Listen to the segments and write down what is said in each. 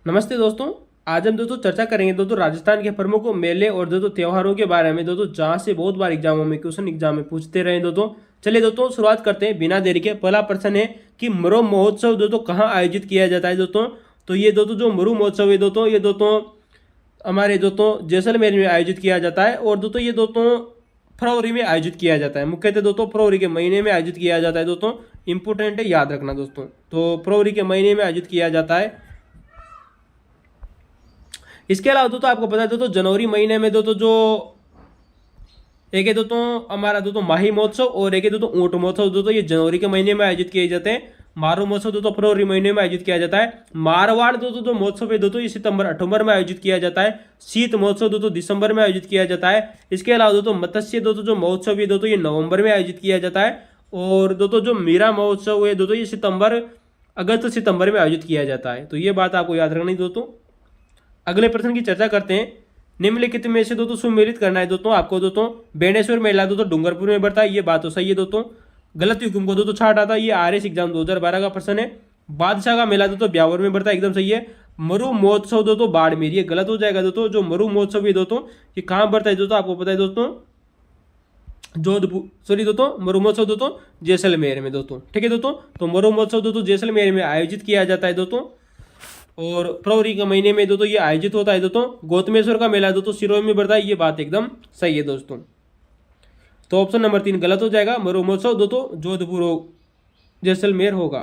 नमस्ते दोस्तों। आज हम दोस्तों चर्चा करेंगे दोस्तों राजस्थान के प्रमुख मेले और दोस्तों त्योहारों के बारे में दोस्तों, जहां से बहुत बार एग्जाम में पूछते रहे दोस्तों। चलिए दोस्तों शुरुआत करते हैं बिना देरी के। पहला प्रश्न है कि मरु महोत्सव दोस्तों कहाँ आयोजित किया जाता है दोस्तों। तो ये दोस्तों जो मरु महोत्सव है दोस्तों, ये दोस्तों हमारे दोस्तों जैसलमेर में आयोजित किया जाता है। और दोस्तों ये दोस्तों फरवरी में आयोजित किया जाता है। मुख्यतः दोस्तों फरवरी के महीने में आयोजित किया जाता है दोस्तों। इंपोर्टेंट है, याद रखना दोस्तों। तो फरवरी के महीने में आयोजित किया जाता है। इसके अलावा दोस्तों आपको पता है दोस्तों जनवरी महीने में दोस्तों जो एक है दोस्तों हमारा दोस्तों माही महोत्सव और एक है दोस्तों ऊंट महोत्सव। दोस्तों ये जनवरी के महीने में आयोजित किए जाते हैं। मारू महोत्सव दोस्तों फरवरी महीने में आयोजित किया जाता है। मारवाड़ दोस्तों जो महोत्सव है दोस्तों ये सितंबर अक्टूबर में आयोजित किया जाता है। शीत महोत्सव दोस्तों दिसंबर में आयोजित किया जाता है। इसके अलावा दोस्तों मत्स्य दोस्तों जो महोत्सव है दोस्तों ये नवंबर में आयोजित किया जाता है। और दोस्तों जो मीरा महोत्सव है दोस्तों ये अगस्त सितंबर में आयोजित किया जाता है। तो ये बात आपको याद रखनी दोस्तों। अगले प्रश्न की चर्चा करते हैं। निम्नलिखित में से दोस्तों सुमेलित करना है दोस्तों आपको। दोस्तों बेणेश्वर मेला दोस्तों डूंगरपुर में बढ़ता है, ये बात तो सही है दोस्तों। गलत युग्म को दोस्तों छाट आता है, ये आरएस एग्जाम 2012 का प्रश्न है। बादशाह का मेला दोस्तों ब्यावर में बढ़ता है, एकदम सही है। मरु महोत्सव दोस्तों बाड़मेर, ये गलत हो जाएगा दोस्तों। जो मरु महोत्सव है दोस्तों ये कहाँ बढ़ता है दोस्तों, आपको पता है दोस्तों जोधपुर, सॉरी दोस्तों मरु महोत्सव दोस्तों जैसलमेर में दोस्तों, ठीक है दोस्तों। तो मरु महोत्सव दोस्तों जैसलमेर में आयोजित किया जाता है दोस्तों। और फरवरी के महीने में दोस्तों ये आयोजित होता है दोस्तों। गौतमेश्वर का मेला दोस्तों सिरोही में बढ़ता है, ये बात एकदम सही है दोस्तों। तो ऑप्शन नंबर 3 गलत हो जाएगा। मरु महोत्सव दोस्तों जोधपुर जैसलमेर होगा,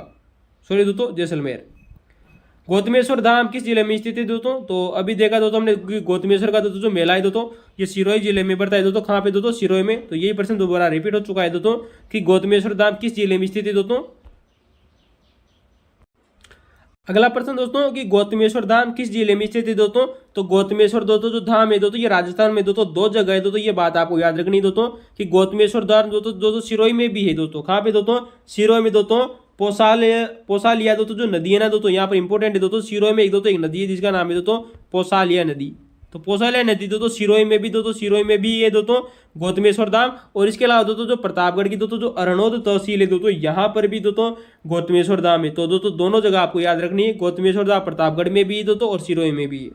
सॉरी दोस्तों जैसलमेर। गौतमेश्वर धाम किस जिले में स्थित है दोस्तों। तो अभी देखा दोस्तों हमने कि गौतमेश्वर का दोस्तों जो मेला है दोस्तों ये सिरोही जिले में पड़ता है दोस्तों। कहाँ पे दोस्तों, सिरोही में। तो यही प्रश्न दोबारा रिपीट हो चुका है दोस्तों कि गौतमेश्वर धाम किस जिले में स्थित है दोस्तों। अगला प्रश्न दोस्तों कि गौतमेश्वर धाम किस जिले में स्थित है दोस्तों। तो गौतमेश्वर दोस्तों जो धाम है दोस्तों ये राजस्थान में दोस्तों 2 जगह है दोस्तों। ये बात आपको याद रखनी है दोस्तों कि गौतमेश्वर धाम दोस्तों सिरोही में भी है दोस्तों। कहाँ पे दोस्तों, सिरोही में दोस्तों पोसालिया दोस्तों जो नदी है ना दोस्तों, यहाँ पर इंपॉर्टेंट है दोस्तों। सिरोही में एक नदी है जिसका नाम है दोस्तों पोसालिया नदी। तो पोसालिया नदी दोस्तों सिरोही में भी ये दोस्तों गौतमेश्वर धाम। और इसके अलावा दोस्तों जो प्रतापगढ़ की दोस्तों जो अरनोद तहसील है दोस्तों यहाँ पर भी दोस्तों गौतमेश्वर धाम है। तो दोस्तों दोनों जगह आपको याद रखनी है, गौतमेश्वर धाम प्रतापगढ़ में भी है दोस्तों और सिरोही में भी है।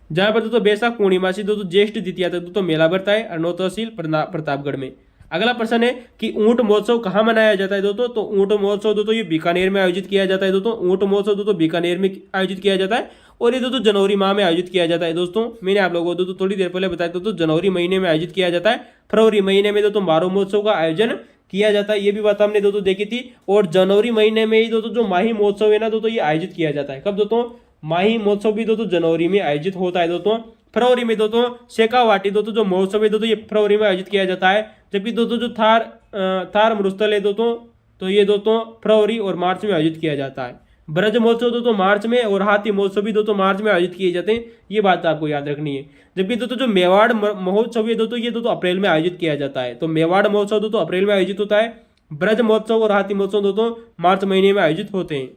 जहां पर दोस्तों बैसाख पूर्णिमा से दोस्तों ज्येष्ठ द्वितीया तक दोस्तों मेला भरता है अरनोद तहसील प्रतापगढ़ में। अगला प्रश्न है कि ऊंट महोत्सव कहाँ मनाया जाता है दोस्तों। तो ऊंट महोत्सव दोस्तों ये बीकानेर में आयोजित किया जाता है दोस्तों। ऊंट महोत्सव दोस्तों बीकानेर में आयोजित किया जाता है और ये दोस्तों जनवरी माह में आयोजित किया जाता है दोस्तों। मैंने आप लोगों को दोस्तों थोड़ी देर पहले बताया दोस्तों जनवरी महीने में आयोजित किया जाता है। फरवरी महीने में दोस्तों मारू महोत्सव का आयोजन किया जाता है, ये भी बात हमने दोस्तों देखी थी। और जनवरी महीने में ही दोस्तों जो माही महोत्सव है ना दोस्तों ये आयोजित किया जाता है। कब दोस्तों, माही महोत्सव भी दोस्तों जनवरी में आयोजित होता है दोस्तों। फरवरी में दोस्तों शेखावाटी दोस्तों जो महोत्सव है दोस्तों ये फरवरी में आयोजित किया जाता है। जबकि दोस्तों जो थार मरुस्थल है दोस्तों तो ये दोस्तों फरवरी और मार्च में आयोजित किया जाता है। ब्रज महोत्सव दोस्तों मार्च में और हाथी महोत्सव भी दोस्तों मार्च में आयोजित किए जाते हैं, ये बात आपको याद रखनी है। जबकि दोस्तों जो मेवाड़ महोत्सव है दोस्तों ये दोस्तों अप्रैल में आयोजित किया जाता है। तो मेवाड़ महोत्सव दोस्तों अप्रैल में आयोजित होता है। ब्रज महोत्सव और हाथी महोत्सव दोस्तों मार्च महीने में आयोजित होते हैं।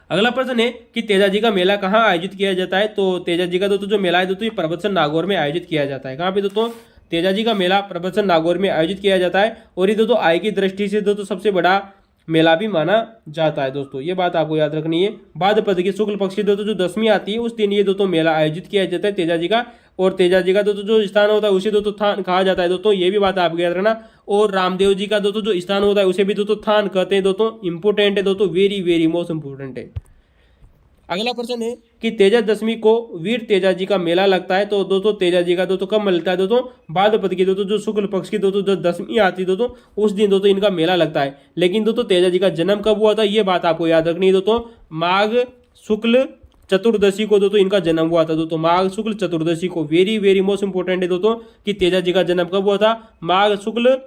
अगला प्रश्न है कि तेजाजी का मेला कहाँ आयोजित किया जाता है। तो तेजाजी का दोस्तों जो मेला है दोस्तों ये प्रबचन नागौर में आयोजित किया जाता है। कहाँ पे दोस्तों, तेजाजी का मेला प्रबचन नागौर में आयोजित किया जाता है। और ये दोस्तों आय की दृष्टि से दोस्तों सबसे बड़ा मेला भी माना जाता है दोस्तों, ये बात आपको याद रखनी है। भाद्रपद की शुक्ल पक्ष की दोस्तों जो दशमी आती है उस दिन ये दोस्तों मेला आयोजित किया जाता है तेजाजी का। और तेजाजी का दोस्तों जो स्थान होता है उसे दोस्तों थान कहा जाता है दोस्तों, ये भी बात आपको याद रखना। और रामदेव जी का दोस्तों जो स्थान होता है उसे भी दोस्तों थान कहते हैं दोस्तों। इंपोर्टेंट है दोस्तों, वेरी वेरी मोस्ट इंपोर्टेंट है। अगला प्रश्न है कि तेजा दशमी को वीर तेजा जी का मेला लगता है। तो दोस्तों तेजा जी का दोस्तों कब मिलता है दोस्तों, भाद्रपद की दोस्तों जो शुक्ल पक्ष की दोस्तों जो दशमी आती है दोस्तों उस दिन दोस्तों इनका मेला लगता है। लेकिन दोस्तों तेजा जी का जन्म कब हुआ था ये बात आपको याद रखनी है दोस्तों। माघ शुक्ल चतुर्दशी को दोस्तों इनका जन्म हुआ था दोस्तों, माघ शुक्ल चतुर्दशी को। वेरी वेरी मोस्ट इंपोर्टेंट है दोस्तों कि तेजा जी का जन्म कब हुआ था, माघ शुक्ल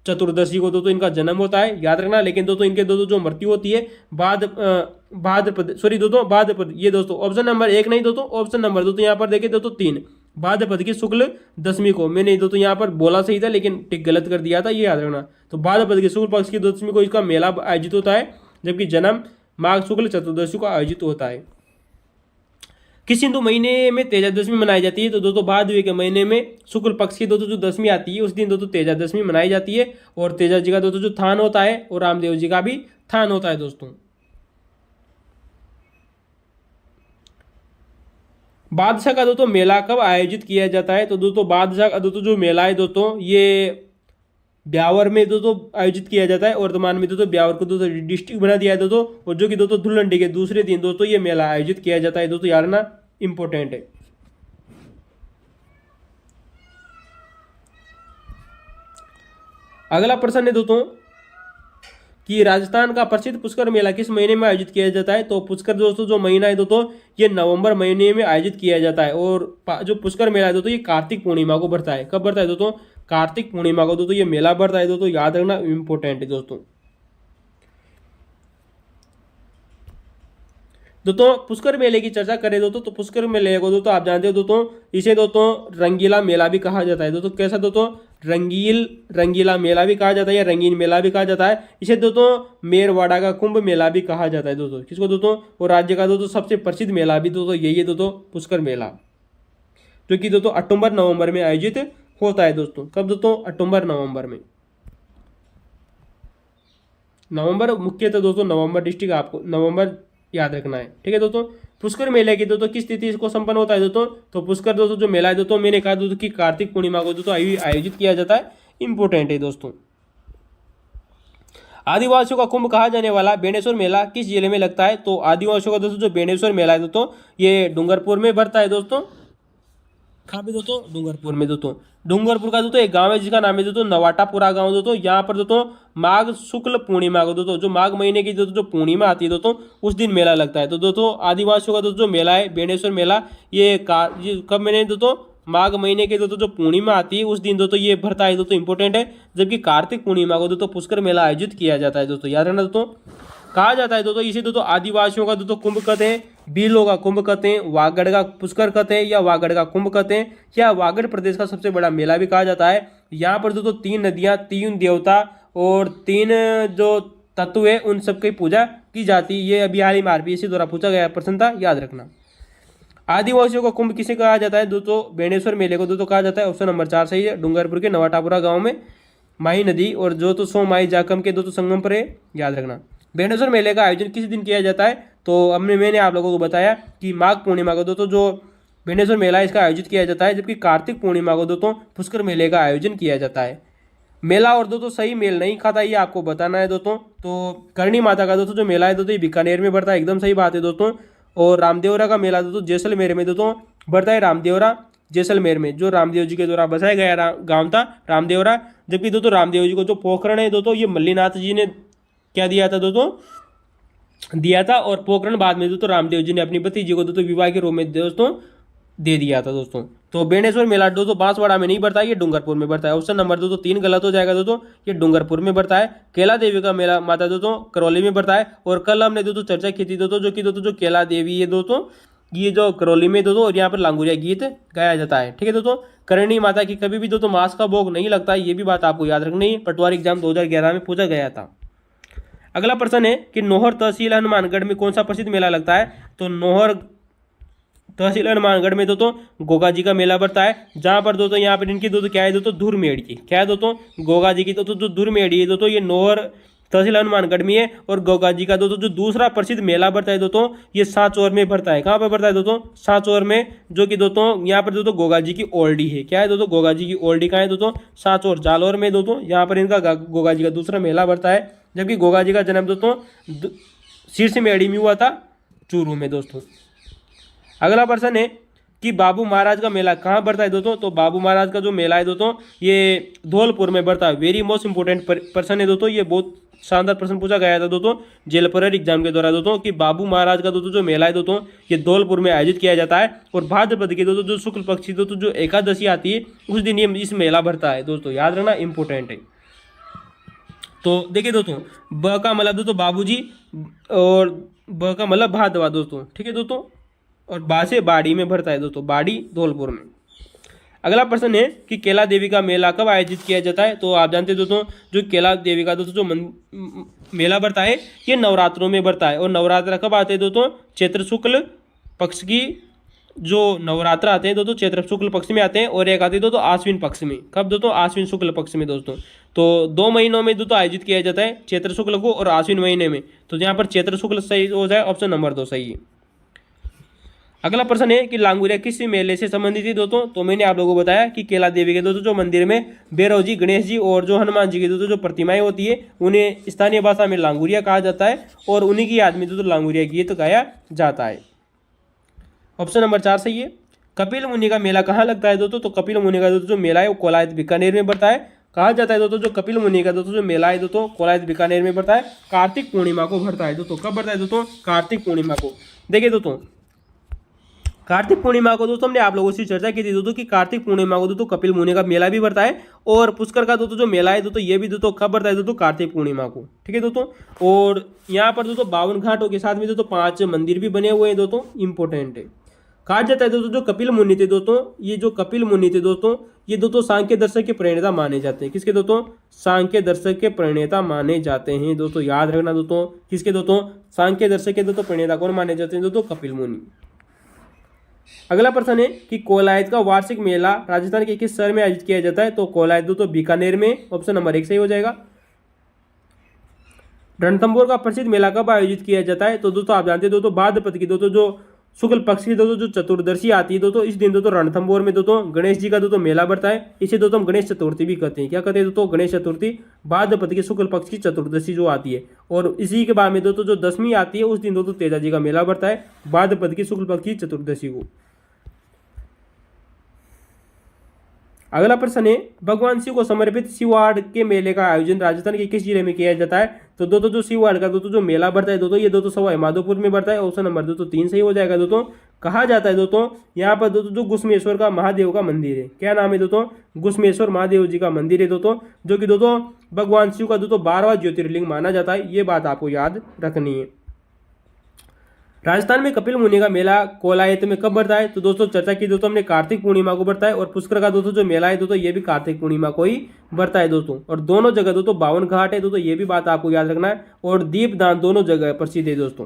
चतुर्दशी को दोस्तों इनका जन्म होता है, याद रखना। लेकिन दोस्तों इनके दोस्तों जो मृत्यु होती है भाद्रपद, सॉरी दोस्तों भाद्रपद, ये दोस्तों ऑप्शन नंबर 1 नहीं दोस्तों, ऑप्शन नंबर दोस्तों यहाँ पर देखे दोस्तों 3 भाद्रपद की शुक्ल दशमी को। मैंने दोस्तों यहाँ पर बोला सही था लेकिन टिक गलत कर दिया था, ये याद रखना। तो भाद्रपद की शुक्ल पक्ष की दशमी को इसका मेला आयोजित होता है, जबकि जन्म माघ शुक्ल चतुर्दशी को आयोजित होता है। किस हिंदू महीने में तेजा दशमी मनाई जाती है। तो दोस्तों भादवे के महीने में शुक्ल पक्ष की दोस्तों जो दशमी आती है उस दिन दोस्तों तेजा दशमी मनाई जाती है। और तेजा जी का दोस्तों जो थान होता है और रामदेव जी का भी थान होता है दोस्तों। बादशाह का दोस्तों मेला कब आयोजित किया जाता है? तो दोस्तों बादशाह का दोस्तों जो मेला है दोस्तों ये ब्यावर में दोस्तों आयोजित किया जाता है। और वर्तमान में दोस्तों ब्यावर को दोस्तों डिस्ट्रिक्ट बना दिया है दोस्तों, और जो कि दोस्तों धुलंडी के दूसरे दिन दोस्तों ये मेला आयोजित किया जाता है दोस्तों, याद रखना इंपॉर्टेंट है। अगला प्रश्न है दोस्तों कि राजस्थान का प्रसिद्ध पुष्कर मेला किस महीने में आयोजित किया जाता है? तो पुष्कर दोस्तों जो महीना है दोस्तों ये नवंबर महीने में आयोजित किया जाता है। और जो पुष्कर मेला है दोस्तों ये कार्तिक पूर्णिमा को बढ़ता है। कब बढ़ता है दोस्तों? कार्तिक पूर्णिमा को दोस्तों ये मेला बढ़ता है दोस्तों, याद रखना इंपॉर्टेंट है दोस्तों। दोस्तों पुष्कर मेले की चर्चा करें दोस्तों तो पुष्कर मेले को दोस्तों आप जानते हो दोस्तों इसे दोस्तों रंगीला मेला भी कहा जाता है दोस्तों। कैसा दोस्तों? रंगीला मेला भी कहा जाता है या रंगीन मेला भी कहा जाता है। इसे दोस्तों मेरवाड़ा का कुंभ मेला भी कहा जाता है दोस्तों। किसको दोस्तों? और राज्य का दोस्तों सबसे प्रसिद्ध मेला भी दोस्तों यही है दोस्तों, पुष्कर मेला, जो कि दोस्तों अक्टूबर नवंबर में आयोजित होता है दोस्तों। कब दोस्तों? अक्टूबर नवंबर में। नवंबर मुख्यतः दोस्तों नवंबर डिस्ट्रिक्ट आपको नवंबर याद रखना है, ठीक है दोस्तों। पुष्कर मेले की दोस्तों किस तिथि को संपन्न होता है दोस्तों? तो पुष्कर दोस्तों जो मेला है दोस्तों मैंने कहा दोस्तों कि कार्तिक पूर्णिमा को दोस्तों आयोजित किया जाता है, इंपॉर्टेंट है दोस्तों। आदिवासियों का कुंभ कहा जाने वाला बेणेश्वर मेला किस जिले में लगता है? तो आदिवासियों का दोस्तों जो बेणेश्वर मेला है दोस्तों ये डूंगरपुर में बढ़ता है दोस्तों। कहाँ पे दोस्तों? डूंगरपुर में दोस्तों। डूंगरपुर का दोस्तों एक गांव है जिसका नाम है दोस्तों नवाटापुरा गांव दोस्तों। यहाँ पर दोस्तों माघ शुक्ल पूर्णिमा को दोस्तों जो माघ महीने की दोस्तों जो पूर्णिमा आती है दोस्तों उस दिन मेला लगता है। तो दोस्तों आदिवासियों का दोस्तों जो मेला है बेणेश्वर मेला ये कब महीने दोस्तों? माघ महीने के दोस्तों जो पूर्णिमा आती है उस दिन दोस्तों ये भरता है दोस्तों, इंपॉर्टेंट है। जबकि कार्तिक पूर्णिमा को दोस्तों पुष्कर मेला आयोजित किया जाता है दोस्तों, याद रखना दोस्तों। कहा जाता है दोस्तों इसे दोस्तों आदिवासियों का दोस्तों कुंभ कहते हैं, बीलों का कुंभ कहते हैं, वागड़ का पुष्कर कहते हैं या वागड़ का कुंभ कहते हैं, या वागड़ प्रदेश का सबसे बड़ा मेला भी कहा जाता है। यहाँ पर दोस्तों 3 नदियाँ, 3 देवता और 3 जो तत्व है उन सबकी पूजा की जाती है। ये अभी हाल ही में आरपीएससी द्वारा पूछा गया प्रश्न था, याद रखना। आदिवासियों का कुंभ किसे कहा जाता है दोस्तों? बेणेश्वर मेले को दोस्तों कहा जाता है। ऑप्शन नंबर 4 सही है। डूंगरपुर के नवाटापुरा गाँव में माही नदी और जो तो सो माही जाकम के दोस्तों संगम पर है, याद रखना। बेणेश्वर मेले का आयोजन किस दिन किया जाता है? तो मैंने आप लोगों को बताया कि माघ पूर्णिमा को दोस्तों जो बेणेश्वर मेला है इसका आयोजित किया जाता है, जबकि कार्तिक पूर्णिमा को दोस्तों पुष्कर मेले का आयोजन किया जाता है। मेला और दोस्तों सही मेल नहीं खाता ये आपको बताना है दोस्तों। तो करणी माता का दोस्तों जो मेला है दोस्तों ये बीकानेर में बढ़ता है, एकदम सही बात है दोस्तों। और रामदेवरा का मेला दोस्तों जैसलमेर में दोस्तों बढ़ता है, रामदेवरा जैसलमेर में, जो रामदेव जी के द्वारा बसाया गया गाँव था रामदेवरा। जबकि दोस्तों रामदेव जी को जो पोखरण है दोस्तों ये मल्लीनाथ जी ने क्या दिया था दोस्तों? दिया था। और पोखरण बाद में दोस्तों रामदेव जी ने अपनी भतीजी को दोस्तों विवाह के रूप में दोस्तों दे दिया था दोस्तों। तो बेणेश्वर मेला दोस्तों बांसवाड़ा में नहीं बढ़ता है, ये डूंगरपुर में बढ़ता है। ऑप्शन नंबर दोस्तों 3 गलत हो जाएगा दोस्तों, ये डूंगरपुर में बढ़ता है। केला देवी का मेला माता दोस्तों करौली में बढ़ता है। और कल हमने दोस्तों चर्चा की थी दोस्तों जो कि दोस्तों जो केला देवी है दोस्तों ये जो करौली में दोस्तों और यहाँ पर लांगुरिया गीत गाया जाता है, ठीक है दोस्तों। करणी माता की कभी भी दोस्तों मांस का भोग नहीं लगता है, ये भी बात आपको याद रखनी है, पटवारी एग्जाम 2011 में पूछा गया था। अगला प्रश्न है कि नौहर तहसील हनुमानगढ़ में कौन सा प्रसिद्ध मेला लगता है? तो नौहर तहसील हनुमानगढ़ में दोस्तों गोगा जी का मेला बढ़ता है, जहां पर दोस्तों यहाँ पर इनकी दोस्तों क्या है दोस्तों धुर मेढ़ी, क्या है दोस्तों गोगा जी की दोस्तों जो धुर मेढ़ी है दोस्तों ये नौहर तहसील हनुमानगढ़ में है। और गोगा जी का दोस्तों जो दूसरा प्रसिद्ध मेला बढ़ता है दोस्तों ये सांचौर में बढ़ता है। कहाँ पर बढ़ता है दोस्तों? सांचौर में, जो कि दोस्तों यहाँ पर दोस्तों गोगा जी की ओल्डी है। क्या है दोस्तों? गोगा जी की ओल्डी कहाँ है दोस्तों? सांचौर जालौर में दोस्तों, यहाँ पर इनका गोगा जी का दूसरा मेला बढ़ता है। जबकि गोगा जी का जन्म दोस्तों शीर्ष मेढ़ी में हुआ था, चूरू में दोस्तों। अगला प्रश्न है कि बाबू महाराज का मेला कहाँ बढ़ता है दोस्तों? तो बाबू महाराज का जो मेला है दोस्तों ये धौलपुर में बढ़ता है। वेरी मोस्ट इंपोर्टेंट प्रश्न है दोस्तों, ये बहुत शानदार प्रश्न पूछा गया था दोस्तों जेल पर एग्जाम के द्वारा दोस्तों कि बाबू महाराज का दोस्तों जो मेला है दोस्तों ये धौलपुर में आयोजित किया जाता है। और भाद्रपद के दोस्तों जो शुक्ल पक्ष दोस्तों जो एकादशी आती है उस दिन ये इस मेला बढ़ता है दोस्तों, याद रखना इंपोर्टेंट है। तो देखिए दोस्तों ब का मतलब दोस्तों बाबूजी और ब का मतलब भादवा दोस्तों, ठीक है दोस्तों। और बा से बाड़ी में भरता है दोस्तों, बाड़ी धौलपुर में। अगला प्रश्न है कि केला देवी का मेला कब आयोजित किया जाता है? तो आप जानते हैं दोस्तों जो केला देवी का दोस्तों जो मेला बढ़ता है ये नवरात्रों में बढ़ता है। और नवरात्र कब आते हैं दोस्तों? चैत्र शुक्ल पक्ष की जो नवरात्र आते हैं दोस्तों चैत्र शुक्ल पक्ष में आते हैं। और एक आते हैं दोस्तों आश्विन पक्ष में। कब दोस्तों? आश्विन शुक्ल पक्ष में दोस्तों। तो 2 महीनों में दोस्तों आयोजित किया जाता है, चैत्र शुक्ल को और आश्विन महीने में। तो यहाँ पर चैत्र शुक्ल सही हो जाए, ऑप्शन नंबर 2 सही है। अगला प्रश्न है कि लांगुरिया किस मेले से संबंधित है दोस्तों। तो मैंने आप लोगों को बताया कि केला देवी के दोस्तों जो मंदिर में भैरव जी, गणेश जी और जो हनुमान जी की दोस्तों जो प्रतिमाएं होती है उन्हें स्थानीय भाषा में लांगुरिया कहा जाता है और उन्हीं की याद में दोस्तों लांगुरिया गीत गाया जाता है। ऑप्शन नंबर 4 सही है। कपिल मुनि का मेला कहाँ लगता है दोस्तों। तो कपिल मुनि का दोस्तों जो मेला है वो कोलायत बीकानेर में पड़ता है। कहा जाता है दोस्तों जो कपिल मुनि का दोस्तों जो मेला है दोस्तों कोलायत बीकानेर में पड़ता है, कार्तिक पूर्णिमा को भरता है दोस्तों। कब भरता है दोस्तों, कार्तिक पूर्णिमा को। देखिए दोस्तों कार्तिक पूर्णिमा को दोस्तों हमने आप लोगों से चर्चा की थी दोस्तों कि कार्तिक पूर्णिमा को दोस्तों कपिल मुनि का मेला भी भरता है और पुष्कर का दोस्तों जो मेला है दोस्तों ये भी दोस्तों कब भरता है दोस्तों, कार्तिक पूर्णिमा को। ठीक है दोस्तों, और यहाँ पर दोस्तों 52 घाटों के साथ में दोस्तों 5 मंदिर भी बने हुए हैं दोस्तों, इंपॉर्टेंट है। कहा जाता है दोस्तों जो कपिल मुनि थे दोस्तों, ये जो कपिल मुनि थे दोस्तों ये दोस्तों सांख्य दर्शक के प्रणेता माने जाते हैं। किसके दोस्तों, सांख्य दर्शक के प्रणेता माने जाते हैं दोस्तों, याद रखना दोस्तों। किसके दोस्तों, सांख्य दर्शक के दोस्तों प्रणेता कौन माने जाते हैं दोस्तों, कपिल मुनि। अगला प्रश्न है कि कोलायत का वार्षिक मेला राजस्थान के किस शहर में आयोजित किया जाता है। तो कोलायत दोस्तों बीकानेर में, ऑप्शन नंबर 1 सही हो जाएगा। रणथंभौर का प्रसिद्ध मेला कब आयोजित किया जाता है। तो दोस्तों आप जानते हैं दोस्तों भाद्रपद की दोस्तों जो शुक्ल पक्ष की दोस्तों जो चतुर्दशी आती है दोस्तों, इस दिन दोस्तों रणथंभौर में दोस्तों गणेश जी का दोस्तों मेला बढ़ता है। इसे दोस्तों हम गणेश चतुर्थी भी कहते हैं। क्या कहते हैं दोस्तों, गणेश चतुर्थी। भाद्रपद के शुक्ल पक्ष की चतुर्दशी जो आती है और इसी के बाद में दोस्तों जो दशमी आती है उस दिन दोस्तों तेजा जी का मेला बढ़ता है, भाद्रपद की शुक्ल पक्ष की चतुर्दशी को। अगला प्रश्न है भगवान शिव को समर्पित शिववाड़ के मेले का आयोजन राजस्थान के किस जिले में किया जाता है। तो दोस्तों जो शिववाड़ का दोस्तों जो मेला बढ़ता है दोस्तों ये दोस्तों सवाई माधोपुर में बढ़ता है। ऑप्शन नंबर दोस्तों 3 सही हो जाएगा दोस्तों। कहा जाता है दोस्तों यहाँ पर दोस्तों जो गुस्मेश्वर का महादेव का मंदिर है, क्या नाम है दोस्तों, गुस्मेश्वर महादेव जी का मंदिर है दोस्तों, जो कि दोस्तों भगवान शिव का दोस्तों 12वां ज्योतिर्लिंग माना जाता है। ये बात आपको याद रखनी है। राजस्थान में कपिल मुनि का मेला कोलायत में कब बढ़ता है। तो दोस्तों चर्चा की दोस्तों हमने कार्तिक पूर्णिमा को बढ़ता है और पुष्कर का दोस्तों जो मेला है दोस्तों ये भी कार्तिक पूर्णिमा को ही बढ़ता है दोस्तों, और दोनों जगह दोस्तों 52 घाट है दोस्तों, ये भी बात आपको याद रखना है। और दीपदान दोनों जगह प्रसिद्ध है दोस्तों।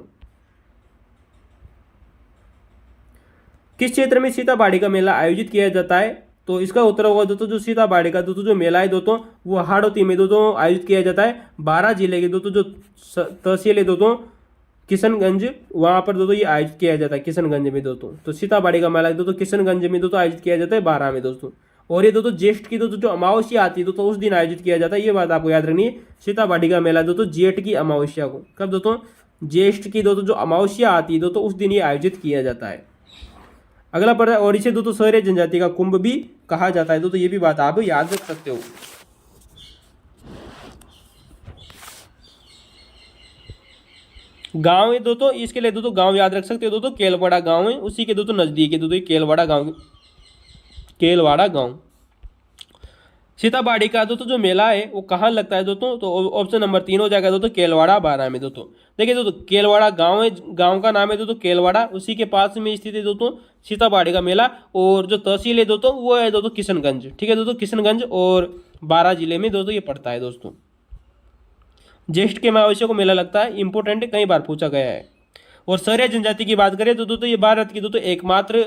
किस क्षेत्र में सीताबाड़ी का मेला आयोजित किया जाता है। तो इसका उत्तर होगा दोस्तों जो सीताबाड़ी का दोस्तों जो मेला है दोस्तों वो हाड़ौती में दोस्तों आयोजित किया जाता है। 12 जिले के दोस्तों जो तहसील है दोस्तों किशनगंज, वहां पर दोस्तों ये आयोजित किया जाता है किशनगंज में दोस्तों। तो सीताबाड़ी का मेला दोस्तों किशनगंज में दोस्तों आयोजित किया जाता है 12 में दोस्तों। और ये दोस्तों ज्येष्ठ की दोस्तों जो अमावस्या आती है दोस्तों उस दिन आयोजित किया जाता है। ये बात आपको याद रखनी है। सीताबाड़ी का मेला दोस्तों जेठ की अमावस्या को, कब दोस्तों, ज्येष्ठ की दोस्तों जो अमावस्या आती है दोस्तों उस दिन ये आयोजित किया जाता है। अगला पर और इसे दोस्तों शहरी जनजाति का कुंभ भी कहा जाता है दोस्तों, ये भी बात आप याद रख सकते हो। गांव है दोस्तों, इसके लिए दोस्तों गांव याद रख सकते हो दोस्तों, केलवाड़ा गांव है, उसी के दोस्तों नजदीक है दोस्तों केलवाड़ा गांव, केलवाड़ा गांव। सीताबाड़ी का दोस्तों जो मेला है वो कहाँ लगता है दोस्तों। तो ऑप्शन नंबर 3 हो जाएगा दोस्तों केलवाड़ा 12 में दोस्तों। देखिए दोस्तों केलवाड़ा गांव है, गांव का नाम है दोस्तों केलवाड़ा, उसी के पास में स्थित है दोस्तों सीताबाड़ी का मेला। और जो तहसील है दोस्तों वो है दोस्तों किशनगंज। ठीक है दोस्तों, किशनगंज और 12 जिले में दोस्तों ये पड़ता है दोस्तों। ज्येष्ठ के अमावस्या को मेला लगता है, इंपॉर्टेंट है, कई बार पूछा गया है। और शौर्य जनजाति की बात करें तो दोस्तों ये भारत की दोस्तों एकमात्र,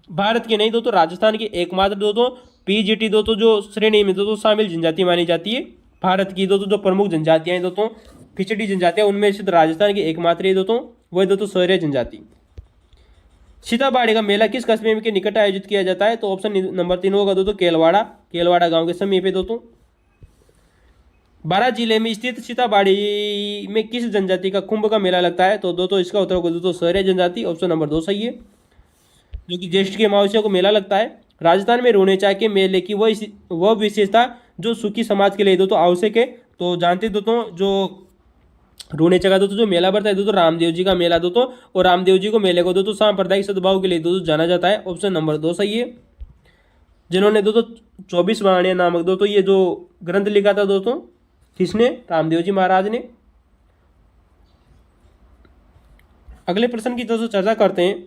भारत की नहीं दोस्तों राजस्थान की एकमात्र दोस्तों पीजीटी दोस्तों जो श्रेणी में दोस्तों शामिल जनजाति मानी जाती है। भारत की दोस्तों जो प्रमुख जनजातियां हैं दोस्तों पिछड़ी जनजातियां, उनमें से राजस्थान की एकमात्र है दोस्तों वह दोस्तों शौर्य जनजाति। सीताबाड़ी का मेला किस कस्बे के निकट आयोजित किया जाता है। तो ऑप्शन नंबर 3 होगा दोस्तों केलवाड़ा, केलवाड़ा गाँव के समीप है दोस्तों। 12 जिले में स्थित सीताबाड़ी में किस जनजाति का कुंभ का मेला लगता है। तो दोस्तों इसका उत्तर होगा दोस्तों शौर्य जनजाति, ऑप्शन नंबर 2 सही है, जो कि ज्येष्ठ की अमावस्या को मेला लगता है। राजस्थान में रोनेचा के मेले की वह विशेषता जो सुखी समाज के लिए दोस्तों आवश्यक है। तो जानते दोस्तों जो रोनेचा का दोस्तों जो मेला बढ़ता है दोस्तों रामदेव जी का मेला दोस्तों, और रामदेव जी को मेले को दोस्तों सांप्रदायिक सद्भाव के लिए दोस्तों जाना जाता है, ऑप्शन नंबर 2 सही है। जिन्होंने दोस्तों 24 वाणियां नामक दोस्तों ये जो ग्रंथ लिखा था दोस्तों, किसने, रामदेव जी महाराज ने। अगले प्रश्न की दोस्तों चर्चा करते हैं।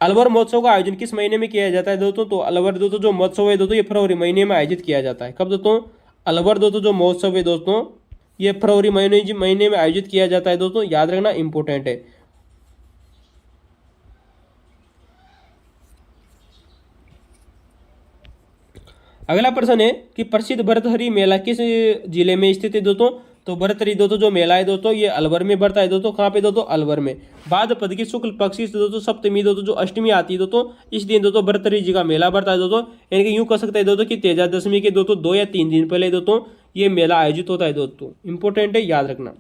अलवर महोत्सव का आयोजन किस महीने में किया जाता है दोस्तों। तो अलवर दोस्तों जो महोत्सव है दोस्तों ये फरवरी महीने में आयोजित किया जाता है। कब दोस्तों, अलवर दोस्तों जो महोत्सव है दोस्तों ये फरवरी महीने में आयोजित किया जाता है दोस्तों, याद रखना इंपॉर्टेंट है। अगला प्रश्न है कि प्रसिद्ध भरतहरि मेला किस जिले में स्थित है दोस्तों। तो बरतरी दोस्तों जो मेला है दोस्तों ये अलवर में बढ़ता है दोस्तों। कहाँ पे दोस्तों? अलवर में। भाद्रपद की शुक्ल पक्ष की दोस्तों सप्तमी दोस्तों जो अष्टमी आती है दोस्तों, इस दिन दोस्तों बरतरी जी का मेला बढ़ता है दोस्तों। यानी कि यूं कह सकते हैं दोस्तों कि तेजा दशमी के दोस्तों 2 या 3 दिन पहले दोस्तों ये मेला आयोजित होता है दोस्तों। इंपॉर्टेंट है, याद रखना।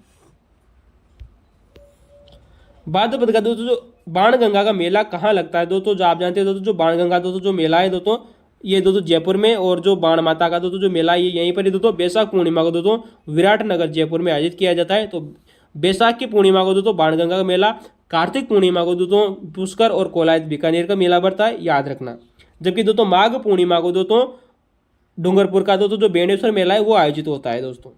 भाद्रपद का दोस्तों जो बाणगंगा का मेला कहाँ लगता है दोस्तों? जो आप जानते हैं दोस्तों, जो बाणगंगा दोस्तों जो मेला है दोस्तों ये दोस्तों जयपुर में, और जो बाण माता का दोस्तों जो मेला है ये यहीं पर ही दोस्तों बैसाख पूर्णिमा को दोस्तों विराटनगर जयपुर में आयोजित किया जाता है। तो बैसाख की पूर्णिमा को दोस्तों बाणगंगा का मेला, कार्तिक पूर्णिमा को दोस्तों पुष्कर और कोलायत बीकानेर का मेला बढ़ता है, याद रखना। जबकि दोस्तों माघ पूर्णिमा को दोस्तों डूंगरपुर का दोस्तों जो बेणेश्वर मेला है वो आयोजित होता है दोस्तों।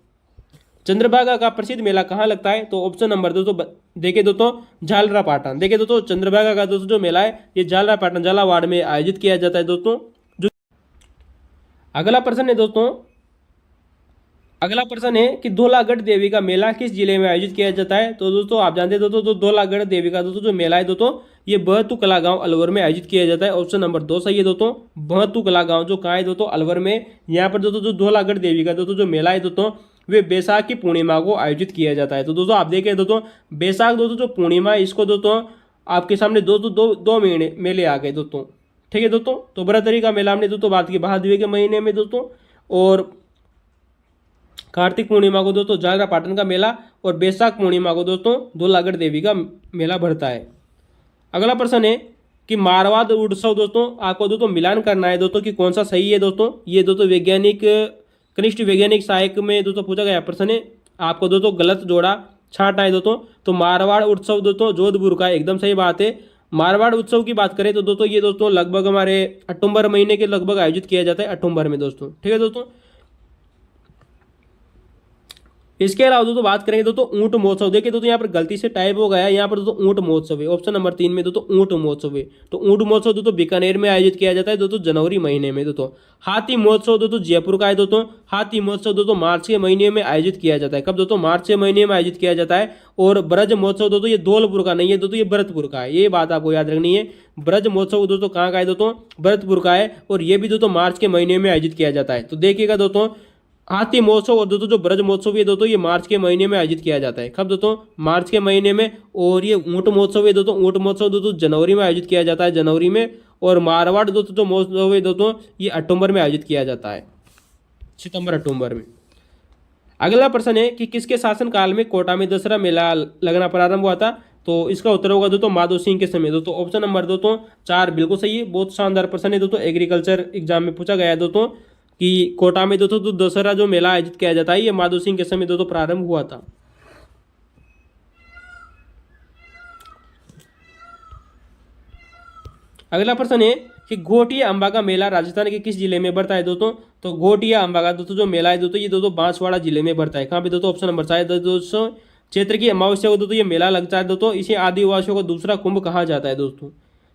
चंद्रभागा का प्रसिद्ध मेला कहाँ लगता है? तो ऑप्शन नंबर दोस्तों देखिए दोस्तों झालरापाटन। देखिए दोस्तों चंद्रभागा का दोस्तों जो मेला है ये झालरापाटन झालावाड़ में आयोजित किया जाता है दोस्तों। जो अगला प्रश्न है दोस्तों, अगला प्रश्न है कि धौलागढ़ देवी का मेला किस जिले में आयोजित किया जाता है? तो दोस्तों आप जानते हैं दोस्तों तो धौलागढ़ देवी का दोस्तों जो मेला है दोस्तों ये बहतू कला गांव अलवर में आयोजित किया जाता है। ऑप्शन नंबर 2 सही है दोस्तों। बहतू कला गांव जो कहाँ है दोस्तों? अलवर में। यहाँ पर दोस्तों जो धौलागढ़ देवी का दोस्तों जो मेला है दोस्तों वे बैसाख की पूर्णिमा को आयोजित किया जाता है। तो दोस्तों आप देखें दोस्तों बैसाख दोस्तों जो पूर्णिमा है इसको दोस्तों आपके सामने दोस्तों दो महीने मेले आ गए दोस्तों। ठीक है दोस्तों। तो बरातरी का मेला हमने दोस्तों बात की भादवे के महीने में दोस्तों, और कार्तिक पूर्णिमा को दोस्तों झालरापाटन का मेला, और बैसाख पूर्णिमा को दोस्तों धौलागढ़ देवी का मेला भरता है। अगला प्रश्न है कि मारवाड़ उत्सव दोस्तों आपको दोस्तों मिलान करना है दोस्तों कि कौन सा सही है दोस्तों। ये दोस्तों वैज्ञानिक कनिष्ठ वैज्ञानिक सहायक में दोस्तों पूछा गया प्रश्न है, आपको दोस्तों गलत जोड़ा छांटना है दोस्तों। तो मारवाड़ उत्सव दोस्तों जोधपुर का एकदम सही बात है। मारवाड़ उत्सव की बात करें तो दोस्तों ये दोस्तों लगभग हमारे अक्टूबर महीने के लगभग आयोजित किया जाता है, अक्टूबर में दोस्तों। ठीक है दोस्तों। इसके अलावा दोस्तों बात करेंगे दोस्तों ऊंट महोत्सव। देखिए दोस्तों यहाँ पर गलती से टाइप हो गया है, यहाँ पर दोस्तों ऊंट महोत्सव है। ऑप्शन नंबर 3 में दोस्तों ऊंट महोत्सव है। तो ऊंट महोत्सव दोस्तों बीकानेर में आयोजित किया जाता है दोस्तों जनवरी महीने में दोस्तों। हाथी महोत्सव दोस्तों जयपुर का है दोस्तों। हाथी महोत्सव दोस्तों मार्च के महीने में आयोजित किया जाता है। कब दोस्तों? मार्च के महीने में आयोजित किया जाता है। और ब्रज महोत्सव दोस्तों ये धौलपुर का नहीं है दोस्तों, ये भरतपुर का है। ये बात आपको याद रखनी है। ब्रज महोत्सव दोस्तों कहाँ का है दोस्तों? भरतपुर का है, और ये भी दोस्तों मार्च के महीने में आयोजित किया जाता है। तो देखिएगा दोस्तों हाथी महोत्सव और दोस्तों जो ब्रज महोत्सव ये दोस्तों ये मार्च के महीने में आयोजित किया जाता है। कब दोस्तों? मार्च के महीने में। और ये ऊंट महोत्सव है दोस्तों, ऊंट महोत्सव दोस्तों जनवरी में आयोजित किया जाता है, जनवरी में। और मारवाड़ दोस्तों जो महोत्सव है दोस्तों ये अक्टूबर में आयोजित किया जाता है, सितंबर अक्टूबर में। अगला प्रश्न है कि किसके शासनकाल में कोटा में दशहरा मेला लगना प्रारंभ हुआ था? तो इसका उत्तर होगा दोस्तों माधव सिंह के समय दोस्तों। ऑप्शन नंबर दोस्तों 4 बिल्कुल सही है। बहुत शानदार प्रश्न है दोस्तों, एग्रीकल्चर एग्जाम में पूछा गया है दोस्तों कि कोटा में दोस्तों तो दशहरा जो मेला आयोजित किया जाता है ये माधव सिंह के समय दोस्तों प्रारंभ हुआ था। अगला प्रश्न है कि घोटिया अंबा का मेला राजस्थान के किस जिले में बढ़ता है दोस्तों? तो घोटिया अंबा का दोस्तों जो मेला है दोस्तों ये दोस्तों बांसवाड़ा जिले में बढ़ता है। कहाँ पे दोस्तों? ऑप्शन नंबर 4 दोस्तों चैत्र की अमावस्या को दोस्तों ये मेला लगता है दोस्तों। इसे आदिवासियों का दूसरा कुंभ कहा जाता है दोस्तों।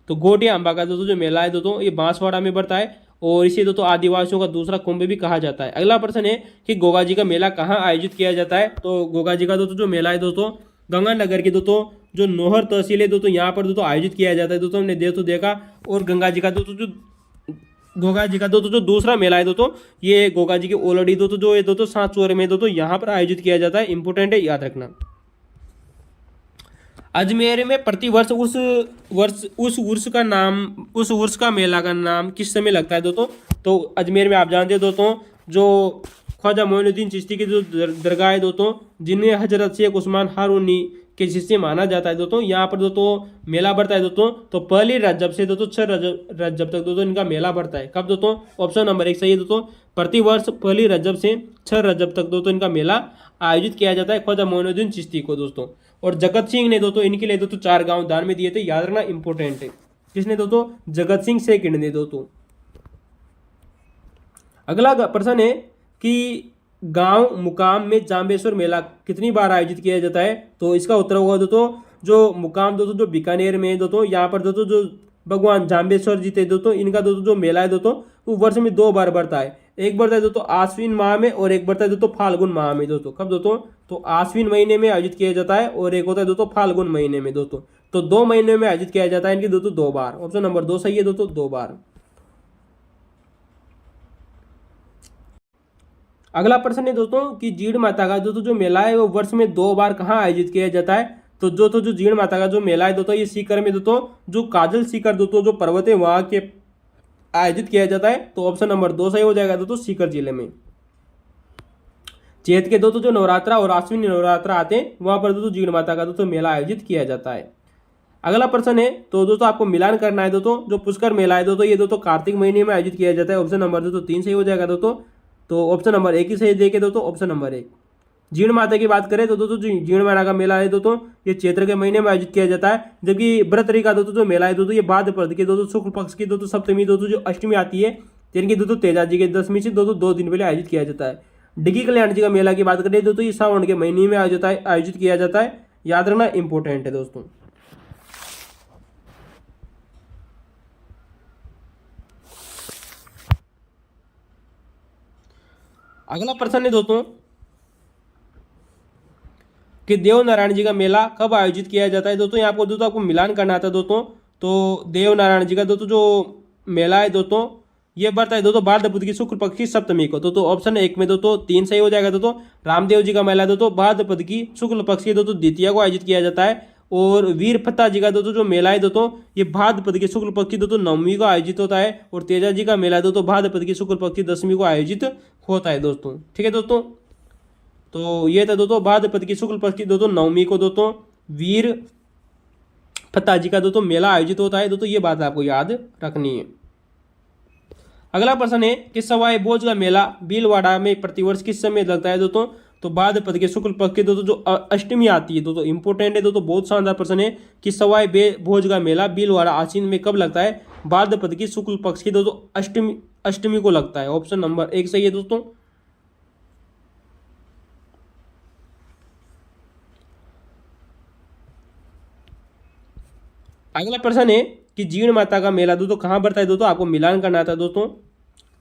तो घोटिया अंबा का दोस्तों जो मेला है दोस्तों ये बांसवाड़ा में बढ़ता है, और इसे दोस्तों आदिवासियों का दूसरा कुंभ भी कहा जाता है। अगला प्रश्न है कि गोगा जी का मेला कहाँ आयोजित किया जाता है? तो गोगा जी का दोस्तों जो मेला है दोस्तों गंगानगर की दोस्तों जो नोहर तहसील है दोस्तों यहाँ पर दोस्तों आयोजित किया जाता है दोस्तों, हमने देखा। और गंगा जी का दोस्तों जो गोगा जी का दोस्तों जो दूसरा मेला है दोस्तों ये गोगा जी की ओलड़ी दोस्तों जो है दोस्तों सांचौर में दोस्तों यहाँ पर आयोजित किया जाता है। इंपोर्टेंट है, याद रखना। अजमेर में प्रतिवर्ष उस उर्स का मेला का नाम किस समय लगता है दोस्तों? तो अजमेर में आप जानते हैं दोस्तों जो ख्वाजा मोइनुद्दीन चिश्ती की जो दरगाह है दोस्तों, जिन्हें हजरत शेख उस्मान हारूनी के शिष्य माना जाता है दोस्तों, यहाँ पर दोस्तों मेला बढ़ता है दोस्तों। तो पहली रजब से दोस्तों 6 रजब तक दोस्तों इनका मेला बढ़ता है। कब दोस्तों? ऑप्शन नंबर 1 सही है दोस्तों। प्रतिवर्ष पहली रजब से 6 रजब तक दोस्तों इनका मेला आयोजित किया जाता है ख्वाजा मोइनुद्दीन चिश्ती को दोस्तों। और जगत सिंह ने दोस्तों इनके लिए दोस्तों 4 गांव दान में दिए थे, याद रखना, इंपोर्टेंट है। किसने दोस्तों? जगत सिंह सेकंड ने दोस्तों। अगला प्रश्न है कि गांव मुकाम में जाम्बेश्वर मेला कितनी बार आयोजित किया जाता है? तो इसका उत्तर होगा दोस्तों जो मुकाम दोस्तों जो बीकानेर में दोस्तों यहाँ पर दोस्तों जो भगवान जाम्बेश्वर जी थे दोस्तों इनका दोस्तों जो मेला है दोस्तों वो वर्ष में 2 बार बढ़ता है। एक बढ़ता है दोस्तों आश्विन माह में, और एक बढ़ता है दोस्तों फाल्गुन माह में दोस्तों। कब दोस्तों? तो आश्विन महीने में आयोजित किया जाता है, और एक होता है दोस्तों फाल्गुन महीने में दोस्तों। तो 2 महीने में आयोजित किया जाता है इनकी दोस्तों 2 बार। ऑप्शन नंबर 2 सही है दोस्तों, 2 बार। अगला प्रश्न है दोस्तों कि जीण माता का दोस्तों जो मेला है वो वर्ष में 2 बार कहाँ आयोजित किया जाता है। तो जो जीण माता का जो मेला है दोस्तों ये सीकर में दोस्तों जो काजल सीकर दोस्तों जो पर्वत है वहाँ के आयोजित किया जाता है। तो ऑप्शन नंबर 2 सही हो जाएगा दोस्तों, सीकर जिले में। चैत के दोस्तों जो नवरात्रा और आश्विन नवरात्रा आते हैं वहां पर दोस्तों जीण माता का दोस्तों मेला आयोजित किया जाता है। अगला प्रश्न है तो दोस्तों आपको मिलान करना है दोस्तों जो पुष्कर मेला है दोस्तों ये दोस्तों कार्तिक महीने में आयोजित किया जाता है। ऑप्शन नंबर दोस्तों 3 सही हो जाएगा दोस्तों। तो ऑप्शन नंबर 1 ही सही देके दोस्तों, ऑप्शन नंबर 1। जीण माता की बात करें तो दोस्तों जीण माता का मेला है दोस्तों ये चैत्र के महीने में आयोजित किया जाता है। जबकि व्रतरी का दोस्तों जो मेला है दोस्तों ये भाद्रपद के दोस्तों शुक्ल पक्ष की दोस्तों सप्तमी दोस्तों जो अष्टमी आती है जिनकी दोस्तों तेजाजी के दशमी से दोस्तों 2 दिन पहले आयोजित किया जाता है। डिग्गी कल्याण जी का मेला की बात करें दोस्तों ये सावन के महीने में आयोजित किया जाता है। याद रखना इंपॉर्टेंट है दोस्तों। अगला प्रश्न है दोस्तों कि देव नारायण जी का मेला कब आयोजित किया जाता है। दोस्तों यहाँ आपको दोस्तों आपको मिलान करना था दोस्तों। तो देव नारायण जी का दोस्तों जो मेला है दोस्तों ये बढ़ता है दोस्तों भाद्रपद की शुक्ल पक्ष की सप्तमी को। तो ऑप्शन 1 में दोस्तों 3 सही हो जाएगा दोस्तों। रामदेव जी का मेला दोस्तों भाद्रपद की शुक्ल पक्ष की दोस्तों द्वितीया को आयोजित किया जाता है। और वीर फत्ता जी का दोस्तों जो मेला है दोस्तों ये भाद्रपद की शुक्ल पक्ष की दोस्तों नवमी को आयोजित होता है। और तेजा जी का मेला दोस्तों भाद्रपद की शुक्ल पक्ष की 10वीं को आयोजित होता है दोस्तों। ठीक है दोस्तों, तो ये था दोस्तों भाद्रपद की शुक्ल पक्ष की दोस्तों नवमी को दोस्तों वीर फत्ता जी का दोस्तों मेला आयोजित होता है दोस्तों, ये बात आपको याद रखनी है। अगला प्रश्न है कि सवाई बोझ का मेला भीलवाड़ा में प्रतिवर्ष किस समय लगता है दोस्तों। तो भाद्रपद के शुक्ल पक्ष के दोस्तों जो अष्टमी आती है दोस्तों इंपॉर्टेंट है दोस्तों, बहुत शानदार प्रश्न है कि सवाई भोज का मेला भीलवाड़ा आश्विन में कब लगता है। भाद्रपद की शुक्ल पक्ष की दोस्तों अष्टमी को लगता है। ऑप्शन नंबर 1 सही है दोस्तों। अगला प्रश्न है कि जीण माता का मेला दोस्तों कहाँ बढ़ता है दोस्तों, आपको मिलान करना था दोस्तों।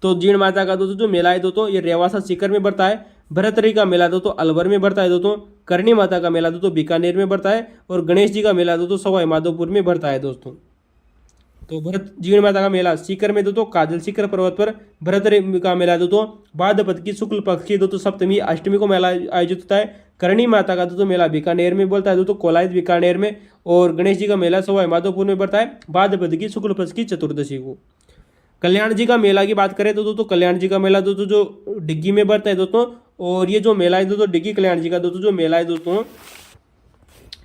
तो जीण माता का दोस्तों जो मेला है दोस्तों ये रेवासा सीकर में बढ़ता है। भरतरी का मेला दोस्तों अलवर में बढ़ता है दोस्तों। करणी माता का मेला दोस्तों बीकानेर में बढ़ता है। और गणेश जी का मेला दोस्तों सवाई माधोपुर में बढ़ता है दोस्तों। तो भरत जीण माता का मेला सीकर में दोस्तों काजल सीकर पर्वत पर। भरतरी का मेला दोस्तों भाद्रपद की शुक्ल पक्ष की दोस्तों सप्तमी अष्टमी को मेला आयोजित होता है। करणी माता का दोस्तों मेला बीकानेर में बोलता है दोस्तों कोलायत बीकानेर में। और गणेश जी का मेला सवाई माधोपुर में बढ़ता है भाद्रपद की शुक्ल पक्ष की चतुर्दशी को। कल्याण जी का मेला की बात करें तो दोस्तों कल्याण जी का मेला दोस्तों जो डिग्गी में बढ़ता है दोस्तों। और ये जो मेला है दोस्तों डिग्गी कल्याण जी का दोस्तों जो मेला है दोस्तों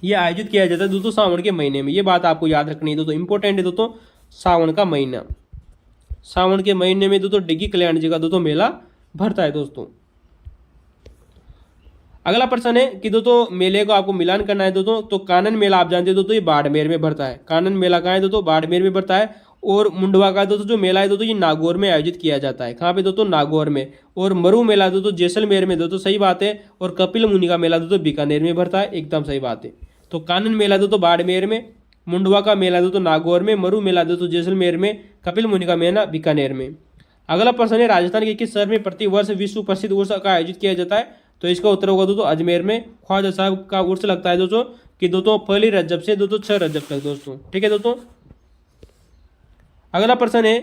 ये आयोजित किया जाता है दोस्तों सावन के महीने में। ये बात आपको याद रखनी है दोस्तों, इंपॉर्टेंट है दोस्तों। सावन का महीना, सावन के महीने में दोस्तों डिग्गी कल्याण जी का दोस्तों मेला भरता है दोस्तों। अगला प्रश्न है कि दोस्तों मेले को आपको मिलान करना है दोस्तों। तो कानन मेला आप जानते हो दोस्तों ये बाड़मेर में भरता है। कानन मेला कहाँ है दोस्तों, बाड़मेर में भरता है। और मुंडवा का दोस्तों जो मेला है दोस्तों ये नागौर में आयोजित किया जाता है। कहाँ पे दोस्तों, नागौर में। और मरु मेला दोस्तों जैसलमेर में दोस्तों, सही बात है। और कपिल मुनि का मेला दोस्तों बीकानेर में भरता है, एकदम सही बात है। तो कानन मेला दोस्तों बाड़मेर में, मुंडवा का मेला दोस्तों नागौर में, मरु मेला दोस्तों जैसलमेर में, कपिल मुनि का मेला बीकानेर में। अगला प्रश्न है राजस्थान के किस शहर में प्रतिवर्ष विश्व प्रसिद्ध उर्स का आयोजित किया जाता है। तो इसका उत्तर होगा दोस्तों अजमेर में। ख्वाजा साहब का उर्स लगता है दोस्तों कि दोस्तों 1 रजब से दोस्तों 6 रजब तक दोस्तों। ठीक है दोस्तों। अगला प्रश्न है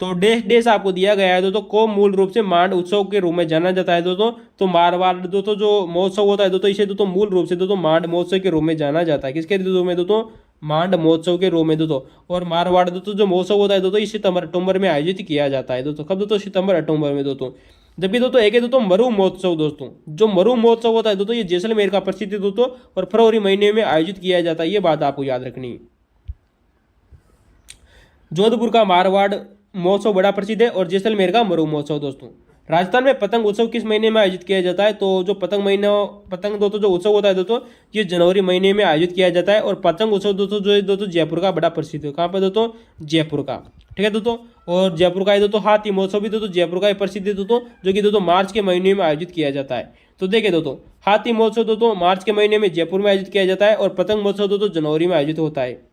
तो देश आपको दिया गया है दोस्तों को मूल रूप से मांड उत्सव के रूप में जाना जाता है दोस्तों। तो मारवाड़ दोस्तों जो महोत्सव होता है दोस्तों इसे दोस्तों मूल रूप से दोस्तों मांड महोत्सव के रूप में जाना जाता है। किसके रूप में दोस्तों, मांड महोत्सव के रूप में दोस्तों। और मारवाड़ दोस्तों जो महोत्सव होता है दोस्तों इस सितंबर अक्टूबर में आयोजित किया जाता है दोस्तों। कब दोस्तों, सितंबर अक्टूबर में दोस्तों। जबकि दोस्तों एक है दोस्तों मरु महोत्सव दोस्तों। जो मरु महोत्सव होता है दोस्तों ये जैसलमेर का प्रसिद्ध दोस्तों और फरवरी महीने में आयोजित किया जाता है। ये बात आपको याद रखनी है। जोधपुर का मारवाड़ महोत्सव बड़ा प्रसिद्ध है और जैसलमेर का मरु महोत्सव दोस्तों। राजस्थान में पतंग उत्सव किस महीने में आयोजित किया जाता है। तो जो पतंग दोस्तों जो उत्सव होता है दोस्तों ये जनवरी महीने में आयोजित किया जाता है। और पतंग उत्सव दोस्तों जो है दोस्तों जयपुर का बड़ा प्रसिद्ध है। कहाँ पर दोस्तों, जयपुर का। ठीक है दोस्तों। और जयपुर का है दोस्तों हाथी महोत्सव भी दोस्तों जयपुर का प्रसिद्ध है दोस्तों, जो कि दोस्तों मार्च के महीने में आयोजित किया जाता है। तो देखिए दोस्तों हाथी महोत्सव दोस्तों मार्च के महीने में जयपुर में आयोजित किया जाता है। और पतंग महोत्सव दोस्तों जनवरी में आयोजित होता है।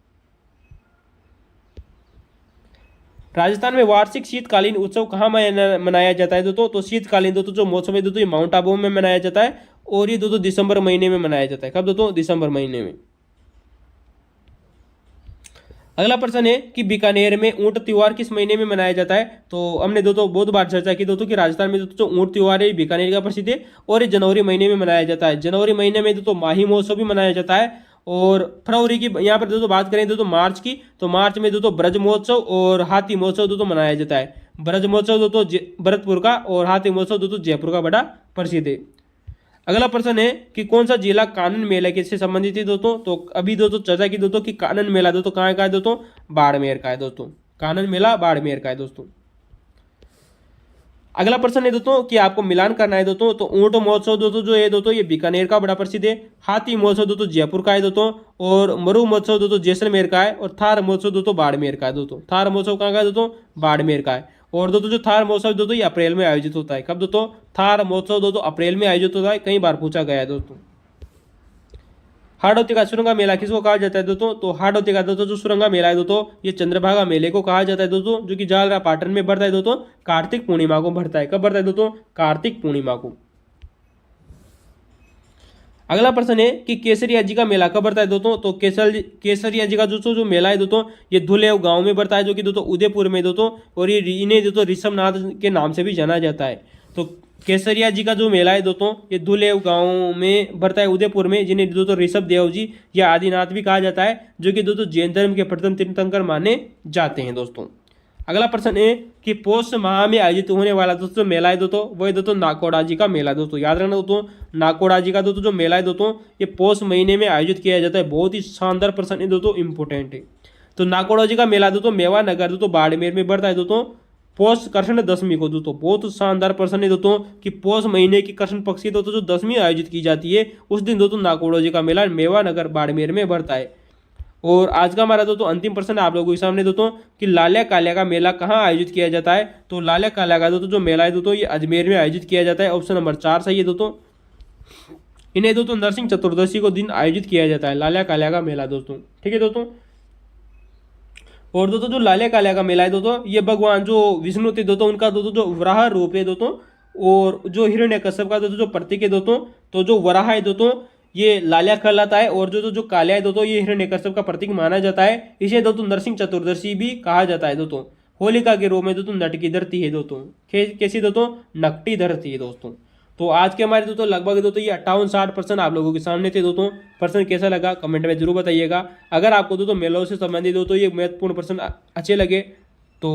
राजस्थान में वार्षिक शीतकालीन उत्सव कहाँ मनाया जाता है दोस्तों। तो शीतकालीन दोस्तों जो मौसम है दोस्तों ये माउंट आबू में मनाया जाता है। और ये दोस्तों दिसंबर महीने में मनाया जाता है। कब दोस्तों, दिसंबर महीने में। अगला प्रश्न है कि बीकानेर में ऊंट त्योहार किस महीने में मनाया जाता है। तो हमने दोस्तों बहुत बार चर्चा की दोस्तों कि राजस्थान में दोस्तों ऊंट त्योहार है बीकानेर का प्रसिद्ध है और ये जनवरी महीने में मनाया जाता है। जनवरी महीने में दोस्तों माही महोत्सव भी मनाया जाता है। और फरवरी की यहाँ पर दोस्तों बात करें दोस्तों मार्च की, तो मार्च में दोस्तों ब्रज महोत्सव और हाथी महोत्सव दोस्तों मनाया जाता है। ब्रज महोत्सव दोस्तों भरतपुर का और हाथी महोत्सव दोस्तों जयपुर का बड़ा प्रसिद्ध है। अगला प्रश्न है कि कौन सा जिला कानन मेला किससे संबंधित है दोस्तों। तो अभी दोस्तों चर्चा की दोस्तों कि कानन मेला दोस्तों कहाँ का है दोस्तों, बाड़मेर का है दोस्तों। कानन मेला बाड़मेर का है दोस्तों। अगला प्रश्न है दोस्तों कि आपको मिलान करना है दोस्तों। तो ऊंट महोत्सव दोस्तों जो है दोस्तों ये बीकानेर का बड़ा प्रसिद्ध है। हाथी महोत्सव दोस्तों जयपुर का है दोस्तों। और मरु महोत्सव दोस्तों जैसलमेर का है। और थार महोत्सव दोस्तों बाड़मेर का है दोस्तों। थार महोत्सव कहाँ का है दोस्तों, बाड़मेर का है। और दोस्तों जो थार महोत्सव दोस्तों ये अप्रैल में आयोजित होता है। कब दोस्तों, थार महोत्सव दोस्तों अप्रैल में आयोजित होता है, कई बार पूछा गया है दोस्तों। हाड़ौती का सुरंगा मेला किसको कहा जाता है दोस्तों। तो हाड़ौती का दोस्तों जो सुरंगा मेला है दोस्तों ये चंद्रभागा मेले को कहा जाता है दोस्तों, जो कि जालरा पाटन में बढ़ता है दोस्तों, कार्तिक पूर्णिमा को बढ़ता है। कब बढ़ता है दोस्तों, कार्तिक पूर्णिमा को। अगला प्रश्न है कि केसरिया जी का मेला कब बढ़ता है दोस्तों। तो केसरिया जी का जो मेला है दोस्तों ये धुलेव गांव में बढ़ता है, जो कि दोस्तों उदयपुर में दोस्तों, और ये इन्हें दोस्तों ऋषभनाथ के नाम से भी जाना जाता है। तो केसरिया जी का जो मेला है दोस्तों ये धुलेव गांव में बढ़ता है उदयपुर में, जिन्हें दोस्तों ऋषभ देव जी या आदिनाथ भी कहा जाता है, जो कि दोस्तों जैन धर्म के प्रथम तीर्थंकर माने जाते हैं दोस्तों। अगला प्रश्न है कि पौष माह में आयोजित होने वाला दोस्तों मेला है दोस्तों वही दोस्तों नाकोड़ा जी का मेला दोस्तों। याद रखना दोस्तों, नाकोड़ा जी का दोस्तों जो मेला है दोस्तों ये पौष महीने में आयोजित किया जाता है। बहुत ही शानदार प्रश्न है दोस्तों, इंपॉर्टेंट है। तो नाकोड़ा जी का मेला दोस्तों मेवा नगर दोस्तों बाड़मेर में बढ़ता है दोस्तों पौष कृष्ण दशमी को दोस्तों। बहुत शानदार प्रश्न है दोस्तों कि पौष महीने की कृष्ण पक्ष की दोस्तों जो दशमी आयोजित की जाती है उस दिन दोस्तों नाकोड़ा जी का मेला मेवा नगर बाड़मेर में बढ़ता है। और आज का हमारा दोस्तों अंतिम प्रश्न आप लोगों के सामने दोस्तों कि लाल्या काल्या का मेला कहाँ आयोजित किया जाता है। तो लाल्या काल्या का दोस्तों जो मेला है दोस्तों ये अजमेर में आयोजित किया जाता है। ऑप्शन नंबर 4 सही है दोस्तों। इन्हें दोस्तों नरसिंह चतुर्दशी को दिन आयोजित किया जाता है लाल्या काल्या का मेला दोस्तों। ठीक है दोस्तों। और दोस्तों जो लाल्या काल्या का मेला है दोस्तों ये भगवान जो विष्णु थे दोस्तों उनका दोस्तों जो वराह रूप है दोस्तों, और जो हिरण्यकश्यप का दोस्तों जो प्रतीक है दोस्तों, तो जो वराह है दोस्तों ये लाल्या कहलाता है। और जो काल्या है दोस्तों ये हिरण्यकश्यप का प्रतीक माना जाता है। इसे दोस्तों नरसिंह चतुर्दशी भी कहा जाता है दोस्तों। होलिका के रूप में दोस्तों नटकी धरती है दोस्तों। कैसी दोस्तों, नकटी धरती है दोस्तों। तो आज के हमारे दोस्तों लगभग दोस्तों ये 58-60% आप लोगों के सामने थे दोस्तों। प्रश्न कैसा लगा कमेंट में जरूर बताइएगा। अगर आपको दोस्तों मेलों से संबंधित दोस्तों ये महत्वपूर्ण प्रश्न अच्छे लगे तो